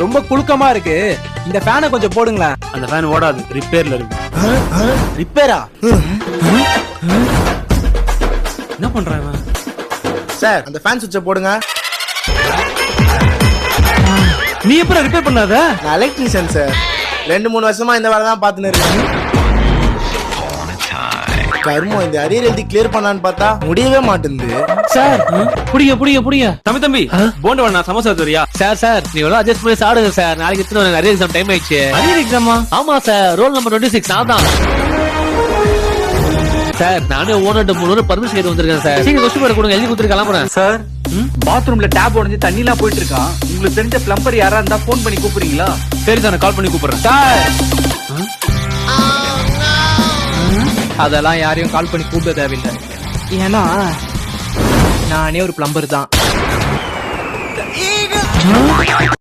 ரொம்ப குலுக்கமா இருக்கு. இந்த ஃபேனை கொஞ்சம் போடுங்களேன். அந்த ஃபேன் ஓடாது, ரிப்பேர்ல இருக்கு. ரிப்பேரா? என்ன பண்றான் இவன்? சார் அந்த ஃபேன் சுவிட்சை போடுங்க. நீ எப்ப ரிப்பேர் பண்ணாத? நான் எலக்ட்ரீஷியன் சார். 2-3 வருஷமா இந்த வேலை தான் பார்த்துன்னு இருக்கேன். கர்மம், இந்த அரியர் எழுதி கிளியர் பண்ணலான்னு பார்த்தா முடியவே மாட்டேங்குது சார். புடிங்க தம்பி போண்டு வேணா சமோசா தரியா? சார் நீ எவ்வளவு அட்ஜஸ்ட் பண்ணி சாப்பிடுங்க சார். நாளைக்கு எத்தனை நிறைய எக்ஸாம் டைம் ஆயிடுச்சு. அரியர் எக்ஸாமா? ஆமா சார், ரோல் நம்பர் 26 நான் தான் சார். நானே ஓனர் 3 பர்மிஷன் கேட்டு வந்திருக்கேன் சார். சீக்கிரம் கொஸ்டின் பேப்பர் கொடுங்க, எழுதி கொடுத்துட்டு கிளம்புறேன் சார் பாத்ரூம்ல டேப் உடைஞ்சு தண்ணி எல்லாம் போயிட்டு இருக்கான். உங்களுக்கு தெரிஞ்ச பிளம்பர் யாரா இருந்தா போன் பண்ணி கூப்பிடுறீங்களா? சரி சார், கால் பண்ணி கூப்பிடுறேன் சார். அதெல்லாம் யாரையும் கால் பண்ணி கூப்பிட தேவையில்லை. ஏன்னா நானே ஒரு பிளம்பர் தான்.